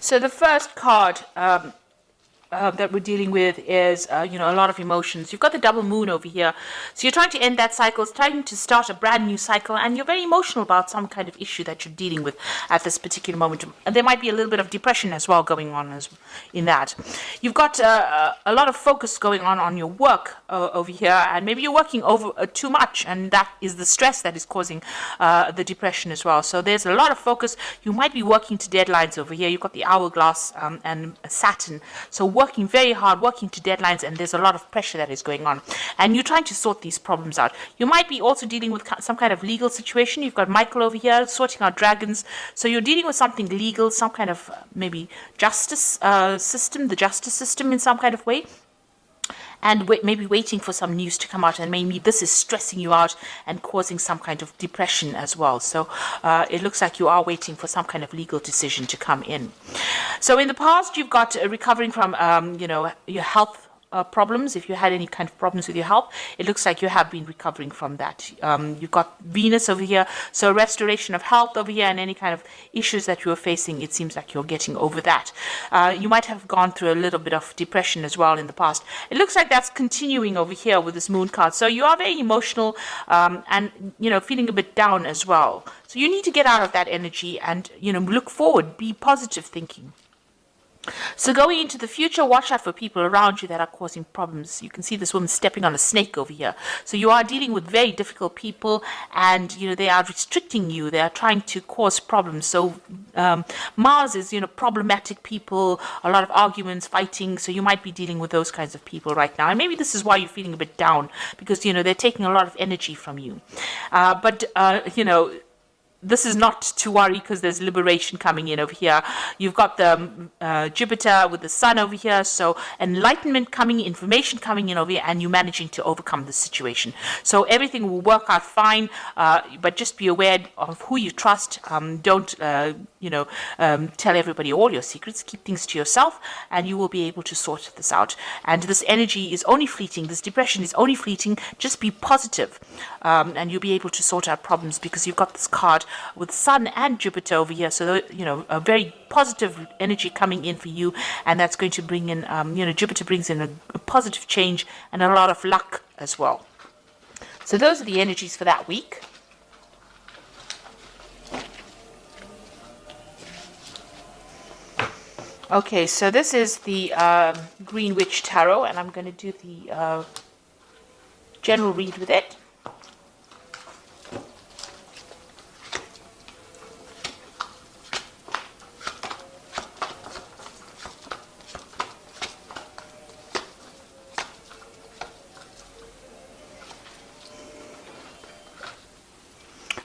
So the first card that we're dealing with is, a lot of emotions. You've got the double moon over here. So you're trying to end that cycle, it's trying to start a brand new cycle, and you're very emotional about some kind of issue that you're dealing with at this particular moment. And there might be a little bit of depression as well going on in that. You've got a lot of focus going on your work over here, and maybe you're working over too much, and that is the stress that is causing the depression as well. So there's a lot of focus. You might be working to deadlines over here. You've got the hourglass and Saturn. So working very hard, working to deadlines, and there's a lot of pressure that is going on. And you're trying to sort these problems out. You might be also dealing with some kind of legal situation. You've got Michael over here sorting out dragons. So you're dealing with something legal, some kind of maybe justice system, the justice system in some kind of way. And maybe waiting for some news to come out, and maybe this is stressing you out and causing some kind of depression as well. So it looks like you are waiting for some kind of legal decision to come in. So in the past, you've got recovering from, your health problems. If you had any kind of problems with your health, it looks like you have been recovering from that. You've got Venus over here, so restoration of health over here, and any kind of issues that you were facing, it seems like you're getting over that. You might have gone through a little bit of depression as well in the past. It looks like that's continuing over here with this moon card. So you are very emotional and feeling a bit down as well. So you need to get out of that energy and look forward, be positive thinking. So going into the future, watch out for people around you that are causing problems. You can see this woman stepping on a snake over here. So you are dealing with very difficult people, and they are restricting you. They are trying to cause problems. So Mars is problematic people, a lot of arguments, fighting. So you might be dealing with those kinds of people right now. And maybe this is why you're feeling a bit down, because they're taking a lot of energy from you. This is not to worry, because there's liberation coming in over here. You've got the Jupiter with the Sun over here, so enlightenment coming, information coming in over here, and you managing to overcome the situation. So everything will work out fine, but just be aware of who you trust. Don't tell everybody all your secrets. Keep things to yourself, and you will be able to sort this out. And this energy is only fleeting. This depression is only fleeting. Just be positive, and you'll be able to sort out problems, because you've got this card with Sun and Jupiter over here. So a very positive energy coming in for you, and that's going to bring in Jupiter brings in a positive change and a lot of luck as well. So those are the energies for that week. Okay, so this is the Green Witch Tarot, and I'm going to do the general read with it.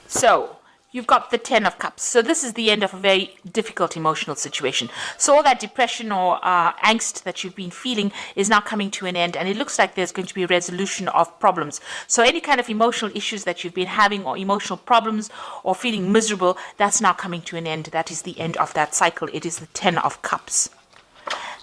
So you've got the Ten of Cups. So this is the end of a very difficult emotional situation. So all that depression or angst that you've been feeling is now coming to an end, and it looks like there's going to be a resolution of problems. So any kind of emotional issues that you've been having, or emotional problems, or feeling miserable, that's now coming to an end. That is the end of that cycle. It is the Ten of Cups.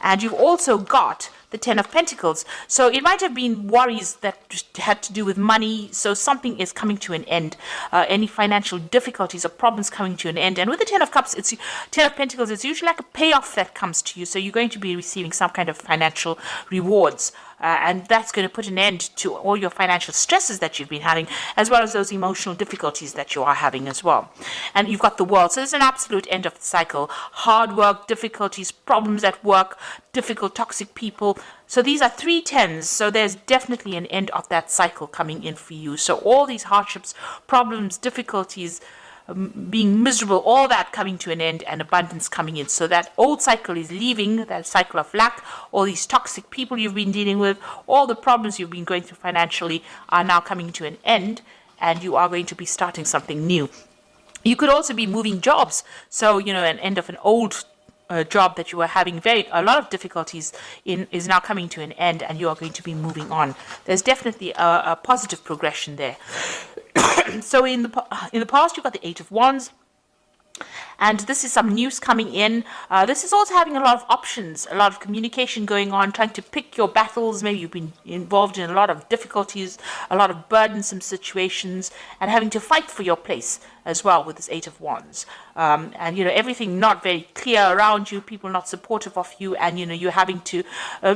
And you've also got the Ten of Pentacles. So it might have been worries that had to do with money. So something is coming to an end. Any financial difficulties or problems coming to an end. And with the Ten of Cups, Ten of Pentacles, it's usually like a payoff that comes to you. So you're going to be receiving some kind of financial rewards. And that's going to put an end to all your financial stresses that you've been having, as well as those emotional difficulties that you are having as well. And you've got the World. So there's an absolute end of the cycle. Hard work, difficulties, problems at work, difficult, toxic people. So these are 3 tens. So there's definitely an end of that cycle coming in for you. So all these hardships, problems, difficulties, being miserable, all that coming to an end, and abundance coming in. So that old cycle is leaving, that cycle of lack. All these toxic people you've been dealing with, all the problems you've been going through financially are now coming to an end, and you are going to be starting something new. You could also be moving jobs. So, an end of an old job that you were having a lot of difficulties in is now coming to an end, and you are going to be moving on. There's definitely a positive progression there. So in the past, you've got the Eight of Wands, and this is some news coming in. This is also having a lot of options, a lot of communication going on, trying to pick your battles. Maybe you've been involved in a lot of difficulties, a lot of burdensome situations, and having to fight for your place as well with this Eight of Wands. And, everything not very clear around you, people not supportive of you, and, you're having to,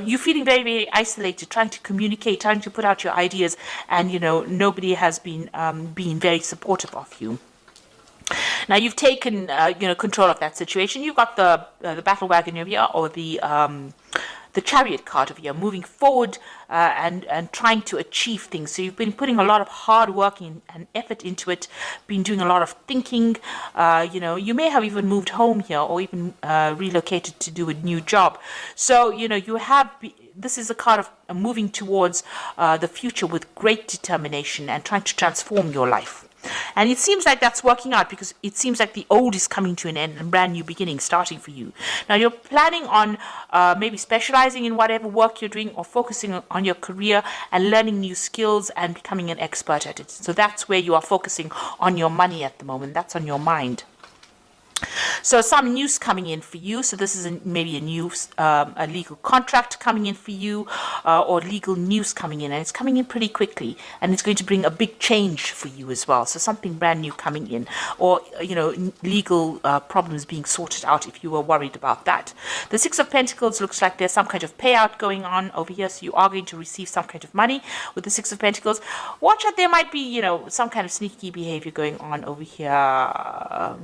you're feeling very, very isolated, trying to communicate, trying to put out your ideas, and, nobody has been being very supportive of you. Now you've taken, control of that situation. You've got the battle wagon over here, or the chariot card over here, moving forward and trying to achieve things. So you've been putting a lot of hard work and effort into it, been doing a lot of thinking. You may have even moved home here, or even relocated to do a new job. So, you have... This is a card of moving towards the future with great determination and trying to transform your life. And it seems like that's working out, because it seems like the old is coming to an end and brand new beginning starting for you. Now you're planning on maybe specializing in whatever work you're doing, or focusing on your career and learning new skills and becoming an expert at it. So that's where you are focusing on your money at the moment. That's on your mind. So some news coming in for you. So this is maybe a legal contract coming in for you, or legal news coming in, and it's coming in pretty quickly, and it's going to bring a big change for you as well. So something brand new coming in, or legal problems being sorted out if you were worried about that. The Six of Pentacles looks like there's some kind of payout going on over here, so you are going to receive some kind of money with the Six of Pentacles. Watch out, there might be some kind of sneaky behavior going on over here.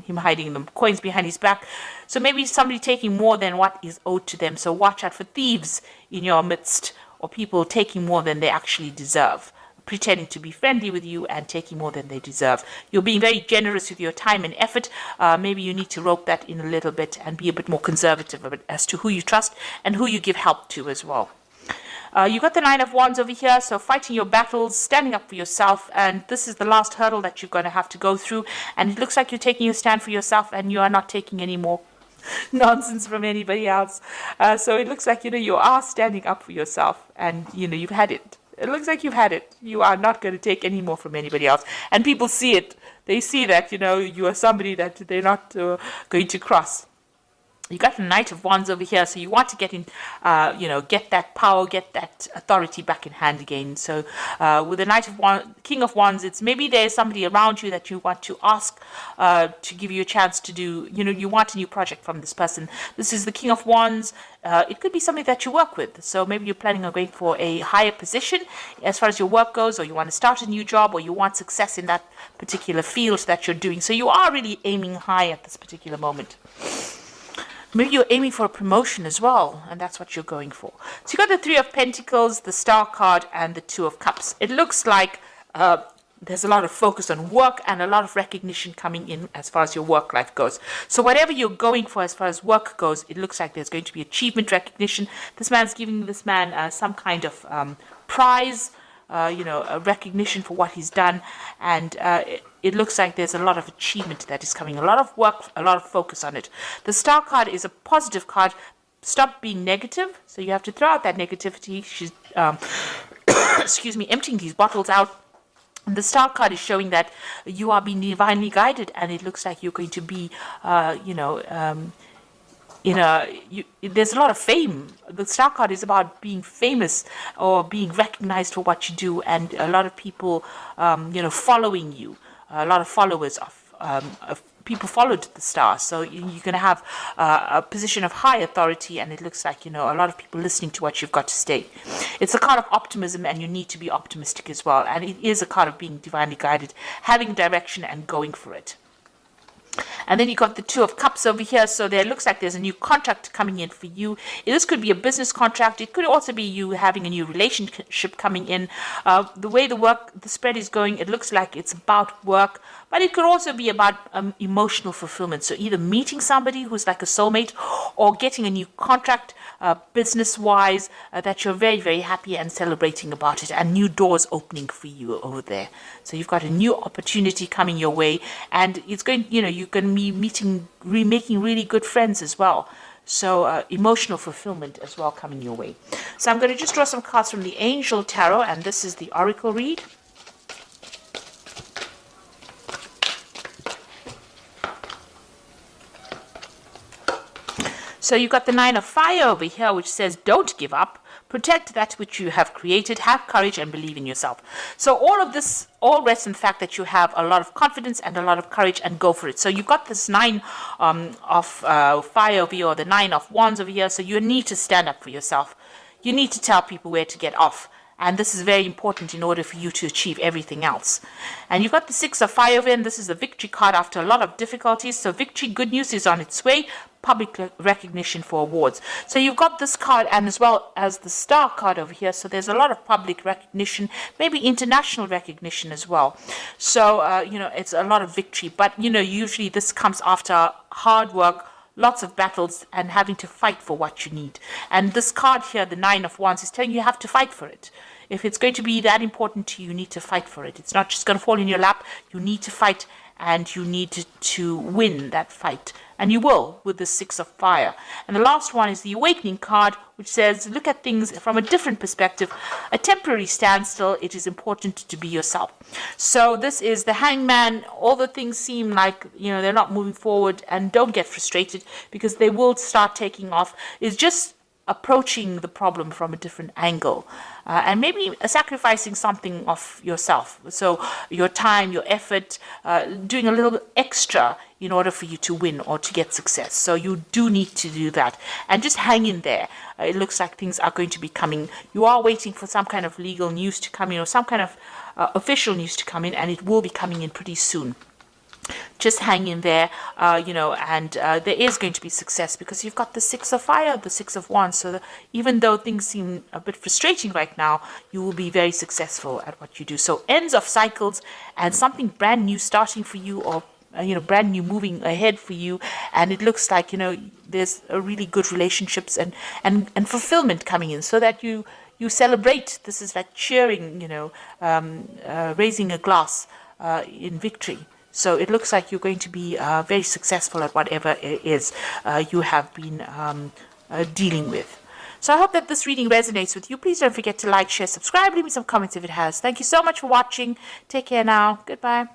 Him hiding the coins behind his back. So maybe somebody taking more than what is owed to them. So watch out for thieves in your midst, or people taking more than they actually deserve, pretending to be friendly with you and taking more than they deserve. You're being very generous with your time and effort. Maybe you need to rope that in a little bit and be a bit more conservative as to who you trust and who you give help to as well. You got the Nine of Wands over here, so fighting your battles, standing up for yourself, and this is the last hurdle that you're going to have to go through, and it looks like you're taking a stand for yourself, and you are not taking any more nonsense from anybody else. So it looks like, you are standing up for yourself, and, you've had it. It looks like you've had it. You are not going to take any more from anybody else, and people see it. They see that, you are somebody that they're not going to cross. You got the Knight of Wands over here, so you want to get in, get that power, get that authority back in hand again. So with the Knight of Wands, King of Wands, it's maybe there's somebody around you that you want to ask to give you a chance to do, you want a new project from this person. This is the King of Wands. It could be somebody that you work with. So maybe you're planning on going for a higher position as far as your work goes, or you want to start a new job, or you want success in that particular field that you're doing. So you are really aiming high at this particular moment. Maybe you're aiming for a promotion as well, and that's what you're going for. So you got the Three of Pentacles, the Star card, and the Two of Cups. It looks like there's a lot of focus on work and a lot of recognition coming in as far as your work life goes. So whatever you're going for as far as work goes, it looks like there's going to be achievement recognition. This man's giving this man some kind of prize, a recognition for what he's done, and it looks like there's a lot of achievement that is coming, a lot of work, a lot of focus on it. The Star card is a positive card. Stop being negative, so you have to throw out that negativity. She's excuse me, emptying these bottles out. And the Star card is showing that you are being divinely guided, and it looks like you're going to be there's a lot of fame. The Star card is about being famous or being recognized for what you do, and a lot of people, following you. A lot of followers of people followed the Star, so you're going to have a position of high authority, and it looks like a lot of people listening to what you've got to say. It's a card of optimism, and you need to be optimistic as well. And it is a card of being divinely guided, having direction, and going for it. And then you got the Two of Cups over here. So there looks like there's a new contract coming in for you. This could be a business contract. It could also be you having a new relationship coming in. The way the spread is going, it looks like it's about work, but it could also be about emotional fulfillment. So either meeting somebody who's like a soulmate, or getting a new contract business-wise that you're very, very happy and celebrating about it, and new doors opening for you over there. So you've got a new opportunity coming your way, and it's going, you're going to be making really good friends as well. So emotional fulfillment as well coming your way. So I'm going to just draw some cards from the Angel Tarot, and this is the Oracle read. So you've got the 9 of fire over here, which says don't give up. Protect that which you have created. Have courage and believe in yourself. So all of this all rests in the fact that you have a lot of confidence and a lot of courage, and go for it. So you've got this 9 of fire over here, or the 9 of wands over here. So you need to stand up for yourself. You need to tell people where to get off. And this is very important in order for you to achieve everything else. And you've got the 6 of fire over here, and this is the victory card after a lot of difficulties. So victory, good news is on its way. Public recognition for awards. So you've got this card, and as well as the star card over here. So there's a lot of public recognition, maybe international recognition as well. So, it's a lot of victory. But, usually this comes after hard work, lots of battles, and having to fight for what you need. And this card here, the 9 of wands, is telling you have to fight for it. If it's going to be that important to you, you need to fight for it. It's not just going to fall in your lap. You need to fight, and you need to win that fight. And you will with the 6 of fire. And the last one is the awakening card, which says look at things from a different perspective. A temporary standstill. It is important to be yourself. So this is the hangman. All the things seem like they're not moving forward, and don't get frustrated, because they will start taking off. It's just approaching the problem from a different angle, and maybe sacrificing something of yourself. So your time, your effort, doing a little bit extra in order for you to win or to get success. So you do need to do that, and just hang in there. It looks like things are going to be coming. You are waiting for some kind of legal news to come in, or some kind of official news to come in, and it will be coming in pretty soon. Just hang in there, and there is going to be success, because you've got the 6 of fire, the 6 of wands. So even though things seem a bit frustrating right now, you will be very successful at what you do. So ends of cycles, and something brand new starting for you, or brand new moving ahead for you. And it looks like there's a really good relationships and fulfillment coming in, so that you celebrate. This is like cheering, raising a glass in victory. So it looks like you're going to be very successful at whatever it is you have been dealing with. So I hope that this reading resonates with you. Please don't forget to like, share, subscribe, leave me some comments if it has. Thank you so much for watching. Take care now. Goodbye.